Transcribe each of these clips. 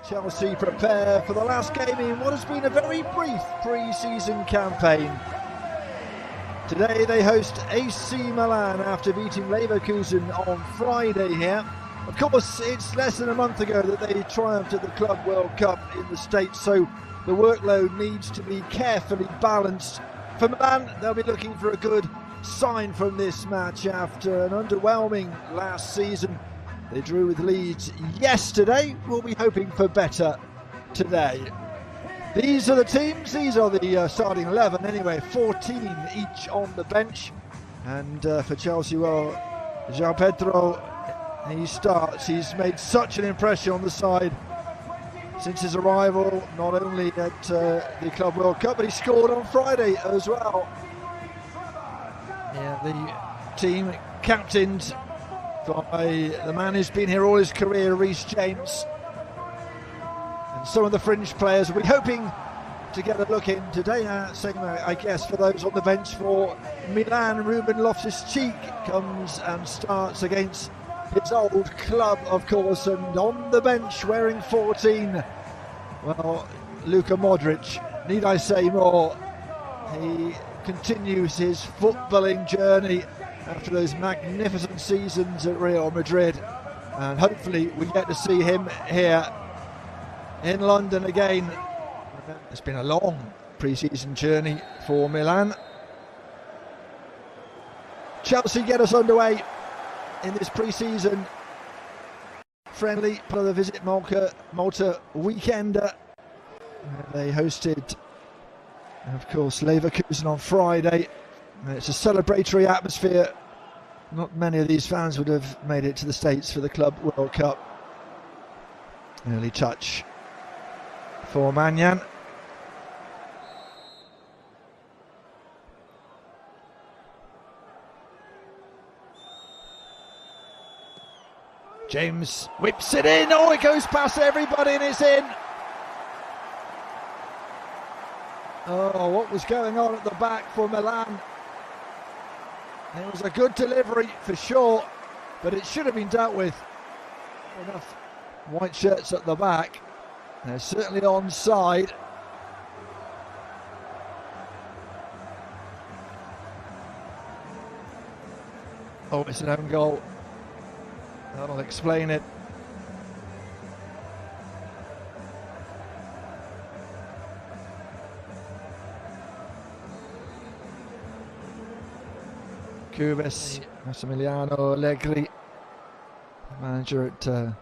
Chelsea prepare for the last game in what has been a very brief pre-season campaign. Today they host AC Milan after beating Leverkusen on Friday here. Of course, it's less than a month ago that they triumphed at the Club World Cup in the States, so the workload needs to be carefully balanced. For Milan, they'll be looking for a good sign from this match after an underwhelming last season. They drew with Leeds yesterday. We'll be hoping for better today. These are the teams. These are the starting 11 anyway. 14 each on the bench. And for Chelsea, well, João Pedro, he starts. He's made such an impression on the side since his arrival, not only at the Club World Cup, but he scored on Friday as well. Yeah, the team captained by the man who's been here all his career, Reece James. And some of the fringe players will be hoping to get a look in today. Same, I guess, for those on the bench for Milan. Ruben Loftus-Cheek comes and starts against his old club, of course, and on the bench wearing 14, well, Luka Modric. Need I say more? He continues his footballing journey after those magnificent seasons at Real Madrid, and hopefully we get to see him here in London again. It's been a long pre-season journey for Milan. Chelsea get us underway in this pre-season friendly for the VisitMalta Weekender. They hosted, of course, Leverkusen on Friday. It's a celebratory atmosphere. Not many of these fans would have made it to the States for the Club World Cup. Early touch for Manyan. James whips it in. Oh, it goes past everybody and it's in. Oh, what was going on at the back for Milan? It was a good delivery for sure, but it should have been dealt with. Enough white shirts at the back. They're certainly onside. Oh, it's an own goal. That'll explain it. Coubis, Massimiliano Allegri, manager at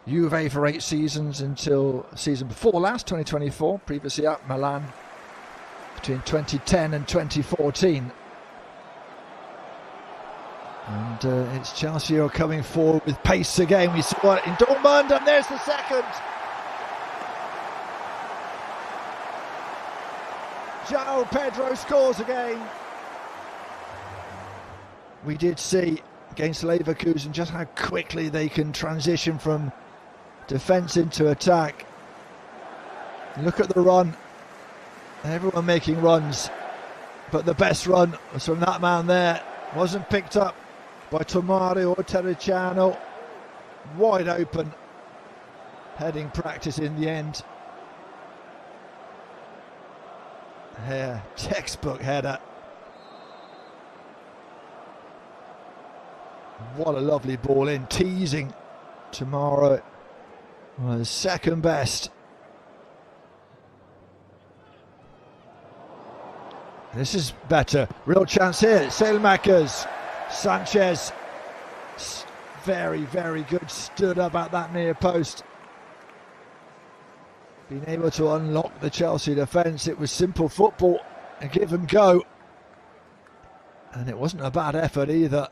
Juve for 8 seasons until season before last, 2024, previously at Milan between 2010 and 2014. And it's Chelsea who are coming forward with pace again. We saw it in Dortmund, and there's the second. João Pedro scores again. We did see against Leverkusen just how quickly they can transition from defence into attack. Look at the run. Everyone making runs, but the best run was from that man there. Wasn't picked up by Tomari or Terracciano. Wide open. Heading practice in the end. Yeah, textbook header. What a lovely ball in, teasing Tomari. Well, the second best. This is better. Real chance here. Saelmakers. Sanchez. Very, very good. Stood up at that near post. Being able to unlock the Chelsea defence. It was simple football. A give and go. And it wasn't a bad effort either.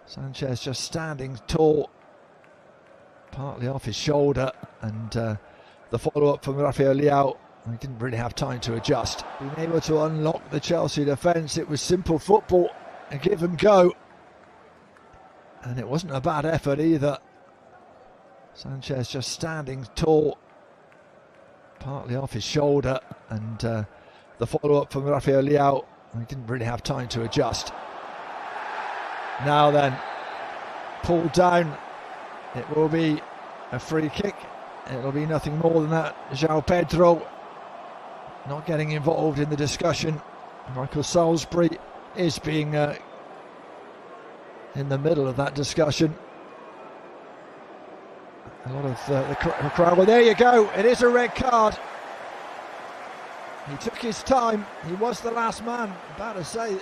Sanchez just standing tall. Partly off his shoulder. And the follow-up from Rafael Leao. He didn't really have time to adjust. Being able to unlock the Chelsea defence. It was simple football. A give and go. And it wasn't a bad effort either. Sanchez just standing tall. Partly off his shoulder. And the follow-up from Rafael Leao. He didn't really have time to adjust. Now then, pulled down. It will be a free kick it'll be nothing more than that. João Pedro not getting involved in the discussion. Michael Salisbury is being in the middle of that discussion. A lot of the crowd. Well, there you go. It is a red card. He took his time. He was the last man, about to say.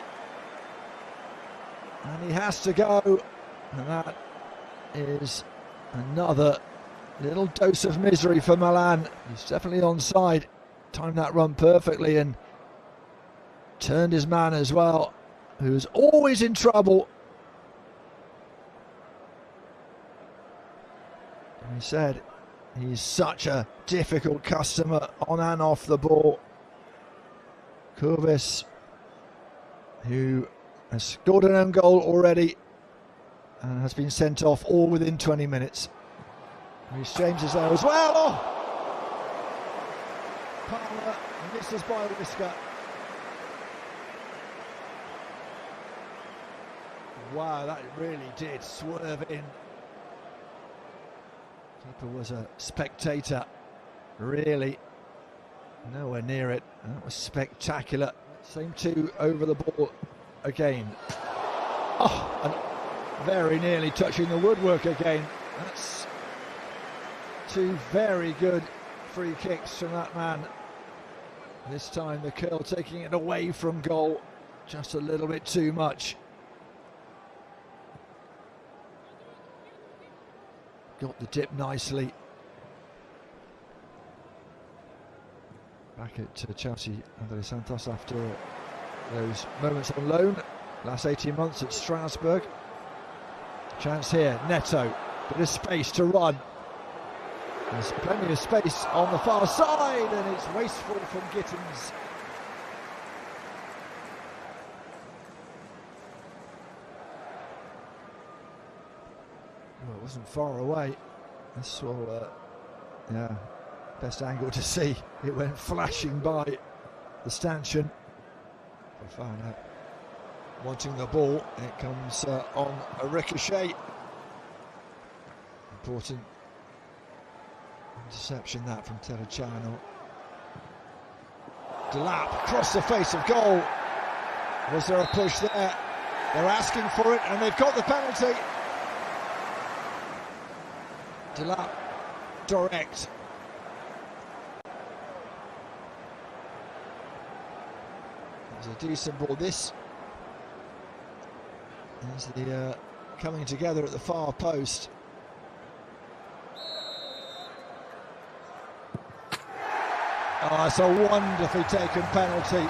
And he has to go. And that is another little dose of misery for Milan. He's definitely onside. Timed that run perfectly and turned his man as well, who's always in trouble. And he said he's such a difficult customer on and off the ball. Coubis, who has scored an own goal already and has been sent off all within 20 minutes. Reece James is there as well. Oh! Palmer misses by a whisker. Wow, that really did swerve in. Keeper was a spectator, really. Nowhere near it. That was spectacular. Same two over the ball again. Oh, and very nearly touching the woodwork again. That's two very good free kicks from that man. This time the curl taking it away from goal. Just a little bit too much. Got the dip nicely. Back at Chelsea, André Santos after those moments on loan. Last 18 months at Strasbourg. Chance here, Neto. Bit of space to run. There's plenty of space on the far side, and it's wasteful from Gittins. Well, it wasn't far away. That's all, yeah, best angle to see. It went flashing by the stanchion. Fofana wanting the ball, it comes on a ricochet. Important interception that from Terracciano. Delap across the face of goal. Was there a push there? They're asking for it, and they've got the penalty. Delap direct. It was a decent ball. This is the coming together at the far post. Oh, it's a wonderfully taken penalty.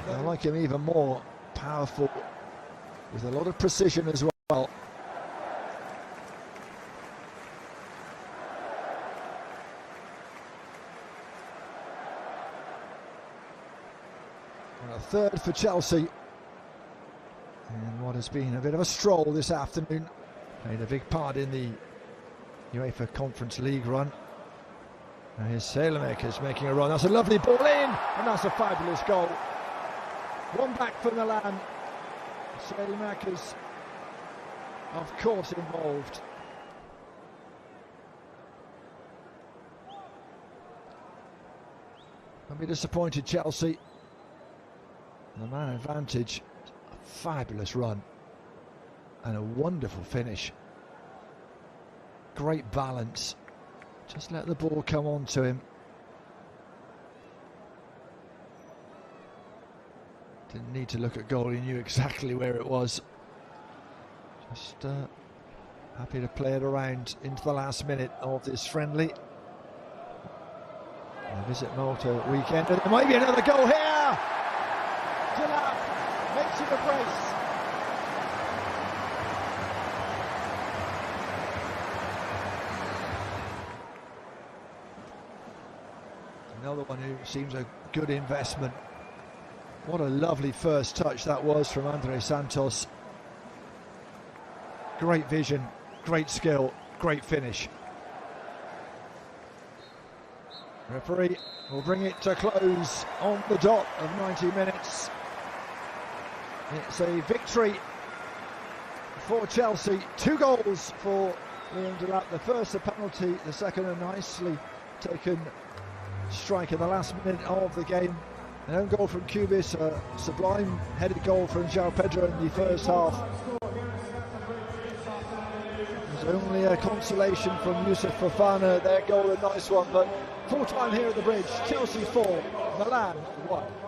I like him even more powerful, with a lot of precision as well. And a third for Chelsea. And what has been a bit of a stroll this afternoon. Played a big part in the UEFA Conference League run. Now here's Saelemaekers making a run. That's a lovely ball in, and that's a fabulous goal. One back for Milan. Saelemaekers, of course, involved. Don't be disappointed, Chelsea. The man advantage. Fabulous run and a wonderful finish. Great balance. Just let the ball come on to him. Didn't need to look at goal, he knew exactly where it was. Just happy to play it around into the last minute of this friendly. VisitMalta Weekender. There might be another goal here. Delap makes it a brace. Another one who seems a good investment. What a lovely first touch that was from André Santos. Great vision, great skill, great finish. Referee will bring it to close on the dot of 90 minutes. It's a victory for Chelsea. 2 goals for Liam Delap. The first a penalty, the second a nicely taken strike in the last minute of the game. An own goal from Coubis, a sublime headed goal from João Pedro in the first half. There's only a consolation from Yusuf Fofana, their goal, a nice one, but full time here at the Bridge. Chelsea 4, Milan 1.